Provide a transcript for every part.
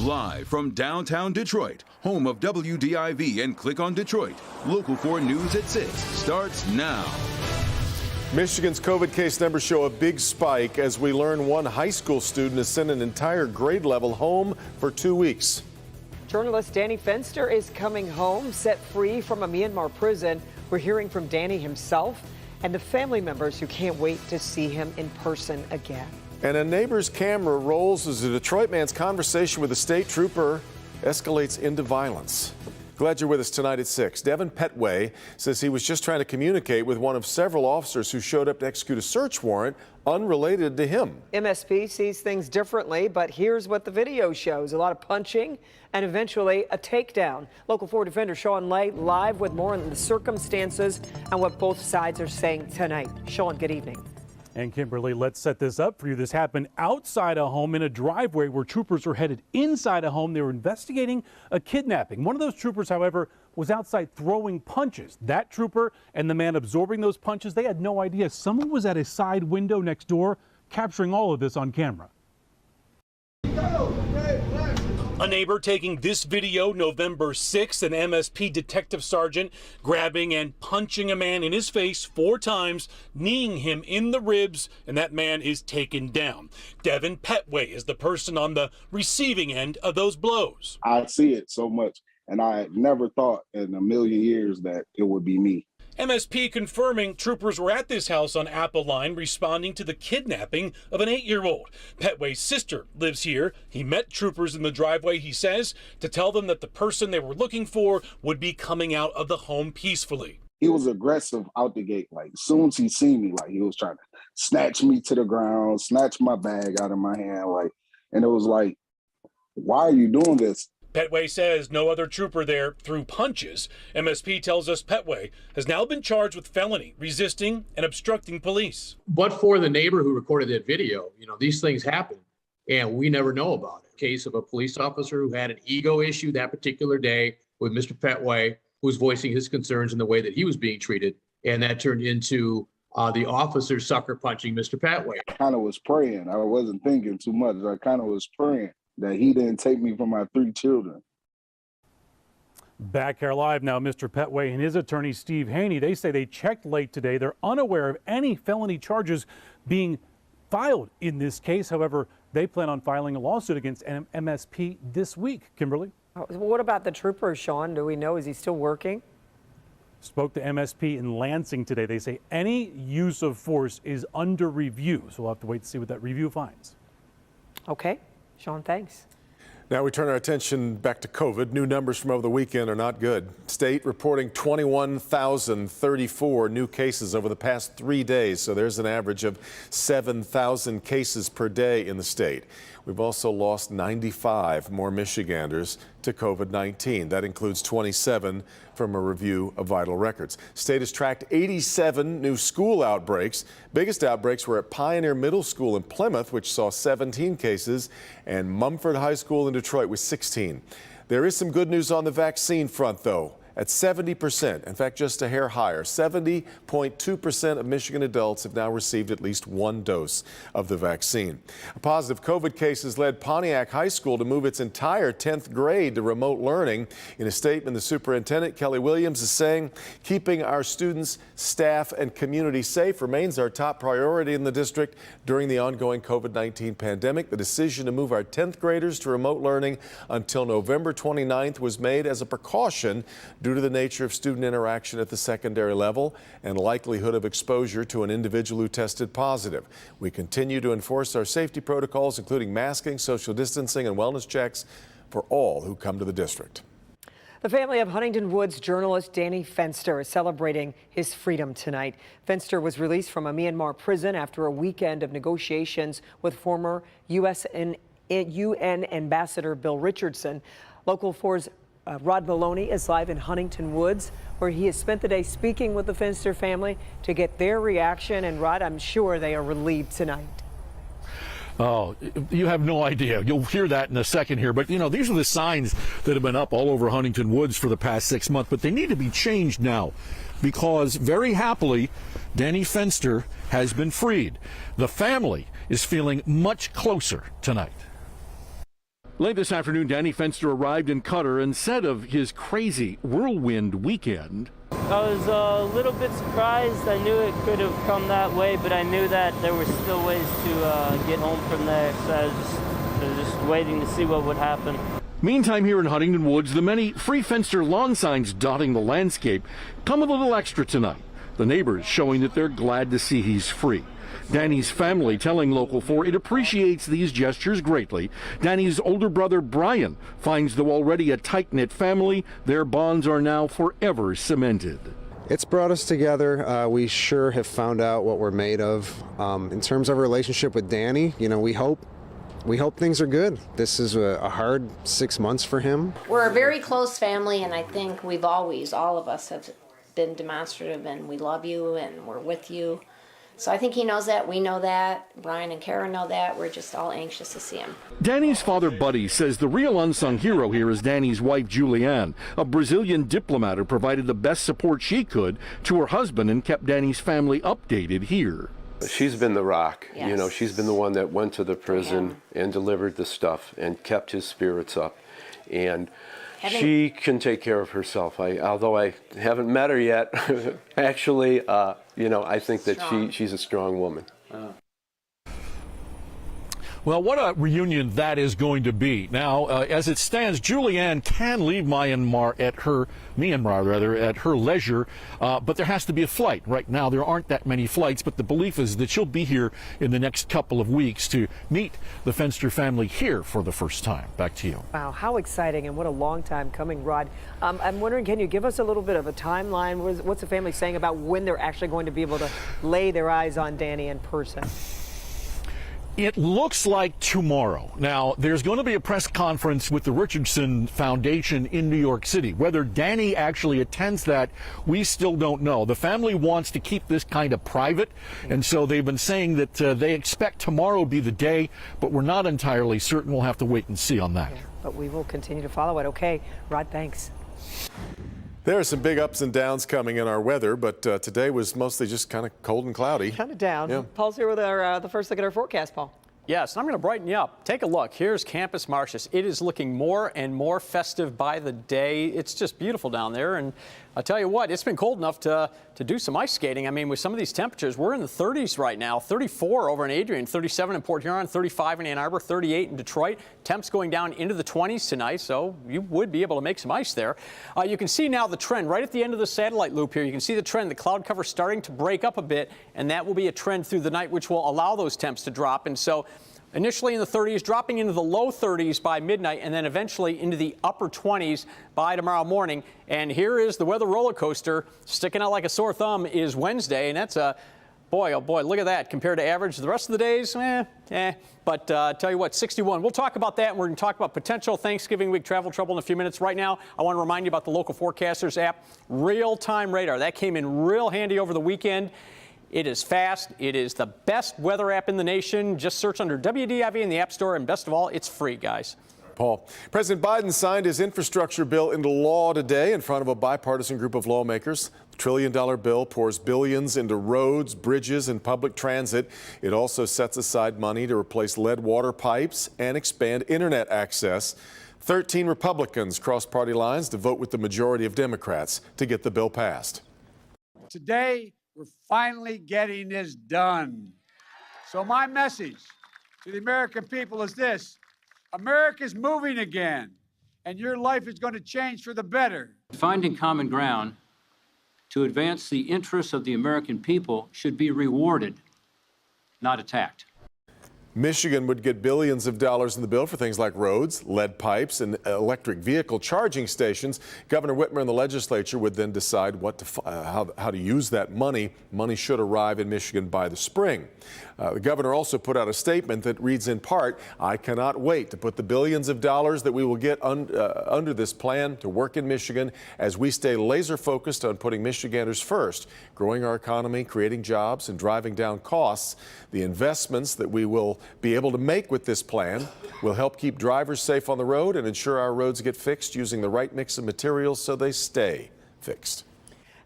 Live from downtown Detroit, home of WDIV and Click on Detroit, Local 4 News at 6 starts now. Michigan's COVID case numbers show a big spike as we learn one high school student has sent an entire grade level home for 2 weeks. Journalist Danny Fenster is coming home, set free from a Myanmar prison. We're hearing from Danny himself and the family members who can't wait to see him in person again. And a neighbor's camera rolls as a Detroit man's conversation with a state trooper escalates into violence. Glad you're with us tonight at 6. Devin Petway says he was just trying to communicate with one of several officers who showed up to execute a search warrant unrelated to him. MSP sees things differently, but here's what the video shows. A lot of punching and eventually a takedown. Local 4 defender Sean Lay live with more on the circumstances and what both sides are saying tonight. Sean, good evening. And Kimberly, let's set this up for you. This happened outside a home in a driveway where troopers were headed inside a home. They were investigating a kidnapping. One of those troopers, however, was outside throwing punches. That trooper and the man absorbing those punches, they had no idea someone was at a side window next door capturing all of this on camera. A neighbor taking this video November 6th, an MSP detective sergeant grabbing and punching a man in his face 4 times, kneeing him in the ribs, and that man is taken down. Devin Petway is the person on the receiving end of those blows. I see it so much, and I never thought in a million years that it would be me. MSP confirming troopers were at this house on Apple responding to the kidnapping of an 8-year-old. Petway's sister lives here. He met troopers in the driveway, he says, to tell them that the person they were looking for would be coming out of the home peacefully. He was aggressive out the gate. Like, as soon as he seen me, like, he was trying to snatch me to the ground, snatch my bag out of my hand, like, and it was like, why are you doing this? Petway says no other trooper there threw punches. MSP tells us Petway has now been charged with felony, resisting and obstructing police. But for the neighbor who recorded that video, these things happen and we never know about it. Case of a police officer who had an ego issue that particular day with Mr. Petway, who was voicing his concerns in the way that he was being treated. And that turned into the officer sucker punching Mr. Petway. I kind of was praying. I wasn't thinking too much. I kind of was praying that he didn't take me from my 3 children. Back here live now, Mr. Petway and his attorney, Steve Haney, they say they checked late today. They're unaware of any felony charges being filed in this case. However, they plan on filing a lawsuit against MSP this week. Kimberly? What about the trooper, Sean? Do we know? Is he still working? Spoke to MSP in Lansing today. They say any use of force is under review. So we'll have to wait to see what that review finds. Okay. Sean, thanks. Now we turn our attention back to COVID. New numbers from over the weekend are not good. State reporting 21,034 new cases over the past 3 days. So there's an average of 7,000 cases per day in the state. We've also lost 95 more Michiganders to COVID-19. That includes 27 from a review of vital records. State has tracked 87 new school outbreaks. Biggest outbreaks were at Pioneer Middle School in Plymouth, which saw 17 cases, and Mumford High School in Detroit with 16. There is some good news on the vaccine front, though. At 70%, in fact, just a hair higher, 70.2% of Michigan adults have now received at least 1 dose of the vaccine. A positive COVID case has led Pontiac High School to move its entire 10th grade to remote learning. In a statement, the superintendent, Kelly Williams, is saying keeping our students, staff, and community safe remains our top priority in the district during the ongoing COVID-19 pandemic. The decision to move our 10th graders to remote learning until November 29th was made as a precaution due to the nature of student interaction at the secondary level and likelihood of exposure to an individual who tested positive. We continue to enforce our safety protocols, including masking, social distancing, and wellness checks for all who come to the district. The family of Huntington Woods journalist Danny Fenster is celebrating his freedom tonight. Fenster was released from a Myanmar prison after a weekend of negotiations with former UN Ambassador Bill Richardson. Local 4's Rod Maloney is live in Huntington Woods, where he has spent the day speaking with the Fenster family to get their reaction. And Rod, I'm sure they are relieved tonight. Oh, you have no idea. You'll hear that in a second here. But, these are the signs that have been up all over Huntington Woods for the past 6 months. But they need to be changed now because, very happily, Danny Fenster has been freed. The family is feeling much closer tonight. Late this afternoon, Danny Fenster arrived in Qatar and said of his crazy whirlwind weekend. I was a little bit surprised. I knew it could have come that way, but I knew that there were still ways to get home from there. So I was just waiting to see what would happen. Meantime, here in Huntington Woods, the many free Fenster lawn signs dotting the landscape come a little extra tonight. The neighbors showing that they're glad to see he's free. Danny's family telling Local 4 it appreciates these gestures greatly. Danny's older brother Brian finds, though already a tight-knit family, their bonds are now forever cemented. It's brought us together. We sure have found out what we're made of. In terms of our relationship with Danny, we hope things are good. This is a hard 6 months for him. We're a very close family, and I think we've always, all of us have been demonstrative, and we love you and we're with you. So I think he knows that, we know that, Brian and Karen know that, we're just all anxious to see him. Danny's father, Buddy, says the real unsung hero here is Danny's wife, Julianne, a Brazilian diplomat who provided the best support she could to her husband and kept Danny's family updated here. She's been the rock. Yes. She's been the one that went to the prison and delivered the stuff and kept his spirits up. And she can take care of herself. Although I haven't met her yet, actually, I think that she's a strong woman. Well, what a reunion that is going to be. Now, as it stands, Julianne can leave Myanmar at her leisure, but there has to be a flight. Right now, there aren't that many flights, but the belief is that she'll be here in the next couple of weeks to meet the Fenster family here for the first time. Back to you. Wow, how exciting, and what a long time coming, Rod. I'm wondering, can you give us a little bit of a timeline? What's the family saying about when they're actually going to be able to lay their eyes on Danny in person? It looks like tomorrow. Now, there's going to be a press conference with the Richardson Foundation in New York City. Whether Danny actually attends that, we still don't know. The family wants to keep this kind of private, and so they've been saying that they expect tomorrow be the day, but we're not entirely certain. We'll have to wait and see on that. Yeah, but we will continue to follow it. Okay, Rod, thanks. There are some big ups and downs coming in our weather, but today was mostly just kind of cold and cloudy. Kind of down. Yeah. Paul's here with the first look at our forecast, Paul. Yes, I'm going to brighten you up. Take a look. Here's Campus Martius. It is looking more and more festive by the day. It's just beautiful down there. And I'll tell you what, it's been cold enough to do some ice skating. I mean, with some of these temperatures, we're in the 30s right now. 34 over in Adrian, 37 in Port Huron, 35 in Ann Arbor, 38 in Detroit. Temps going down into the 20s tonight, so you would be able to make some ice there. You can see now the trend right at the end of the satellite loop here. You can see the trend, the cloud cover starting to break up a bit, and that will be a trend through the night, which will allow those temps to drop. And so initially in the 30s, dropping into the low 30s by midnight, and then eventually into the upper 20s by tomorrow morning. And here is the weather roller coaster sticking out like a sore thumb is Wednesday, and that's a boy, oh boy, look at that. Compared to average, the rest of the days, But tell you what, 61. We'll talk about that, and we're going to talk about potential Thanksgiving week travel trouble in a few minutes. Right now, I want to remind you about the Local Forecasters app, Real-Time Radar. That came in real handy over the weekend. It is fast. It is the best weather app in the nation. Just search under WDIV in the App Store, and best of all, it's free, guys. Paul, President Biden signed his infrastructure bill into law today in front of a bipartisan group of lawmakers. The trillion-dollar bill pours billions into roads, bridges, and public transit. It also sets aside money to replace lead water pipes and expand internet access. 13 Republicans crossed party lines to vote with the majority of Democrats to get the bill passed. Today, we're finally getting this done. So my message to the American people is this: America's moving again, and your life is going to change for the better. Finding common ground to advance the interests of the American people should be rewarded, not attacked. Michigan would get billions of dollars in the bill for things like roads, lead pipes, and electric vehicle charging stations. Governor Whitmer and the legislature would then decide how to use that money. Money should arrive in Michigan by the spring. The governor also put out a statement that reads in part, "I cannot wait to put the billions of dollars that we will get under this plan to work in Michigan as we stay laser focused on putting Michiganders first, growing our economy, creating jobs, and driving down costs. The investments that we will be able to make with this plan will help keep drivers safe on the road and ensure our roads get fixed using the right mix of materials so they stay fixed."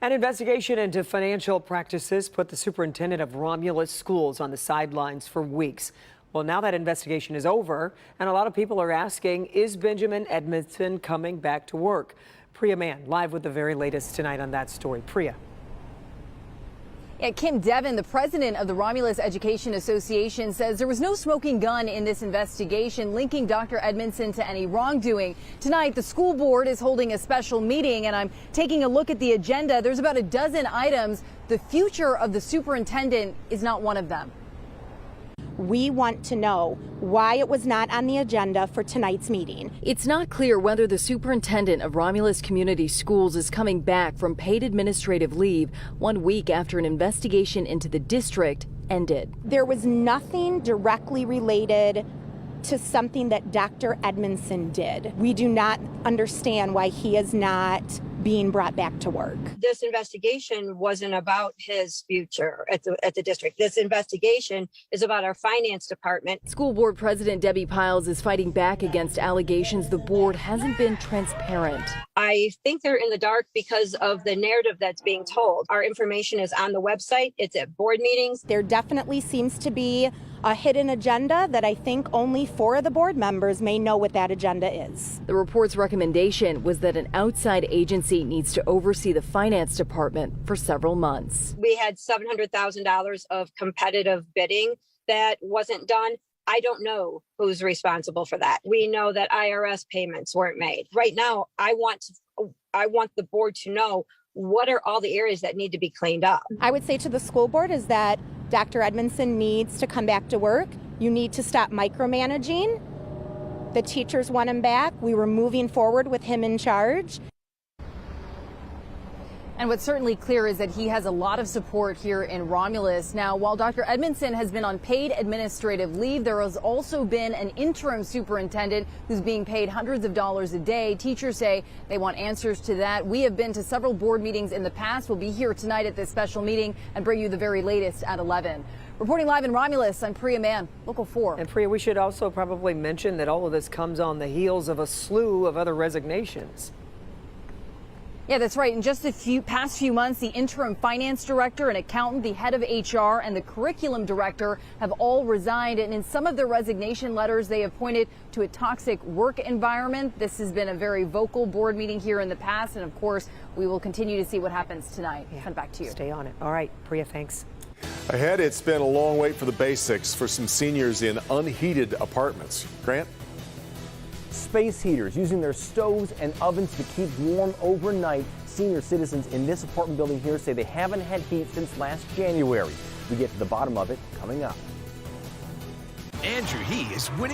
An investigation into financial practices put the superintendent of Romulus Schools on the sidelines for weeks. Well, now that investigation is over, and a lot of people are asking, is Benjamin Edmondson coming back to work? Priya Mann, live with the very latest tonight on that story. Priya. Yeah, Kim Devin, the president of the Romulus Education Association, says there was no smoking gun in this investigation linking Dr. Edmondson to any wrongdoing. Tonight, the school board is holding a special meeting, and I'm taking a look at the agenda. There's about a dozen items. The future of the superintendent is not one of them. We want to know why it was not on the agenda for tonight's meeting. It's not clear whether the superintendent of Romulus Community Schools is coming back from paid administrative leave 1 week after an investigation into the district ended. There was nothing directly related to something that Dr. Edmondson did. We do not understand why he is not being brought back to work. This investigation wasn't about his future at the district. This investigation is about our finance department. School board president Debbie Piles is fighting back against allegations the board hasn't been transparent. I think they're in the dark because of the narrative that's being told. Our information is on the website. It's at board meetings. There definitely seems to be a hidden agenda that I think only 4 of the board members may know what that agenda is. The report's recommendation was that an outside agency needs to oversee the finance department for several months. We had $700,000 of competitive bidding that wasn't done. I don't know who's responsible for that. We know that IRS payments weren't made. Right now, I want the board to know what are all the areas that need to be cleaned up. I would say to the school board is that Dr. Edmondson needs to come back to work. You need to stop micromanaging. The teachers want him back. We were moving forward with him in charge. And what's certainly clear is that he has a lot of support here in Romulus. Now, while Dr. Edmondson has been on paid administrative leave, there has also been an interim superintendent who's being paid hundreds of dollars a day. Teachers say they want answers to that. We have been to several board meetings in the past. We'll be here tonight at this special meeting and bring you the very latest at 11. Reporting live in Romulus, I'm Priya Mann, Local 4. And Priya, we should also probably mention that all of this comes on the heels of a slew of other resignations. Yeah, that's right. In just the past few months, the interim finance director, an accountant, the head of HR, and the curriculum director have all resigned. And in some of their resignation letters, they have pointed to a toxic work environment. This has been a very vocal board meeting here in the past. And of course, we will continue to see what happens tonight. Yeah. Back to you. Stay on it. All right, Priya, thanks. Ahead, it's been a long wait for the basics for some seniors in unheated apartments. Grant? Space heaters using their stoves and ovens to keep warm overnight. Senior citizens in this apartment building here say they haven't had heat since last January. We get to the bottom of it coming up. Andrew He is winning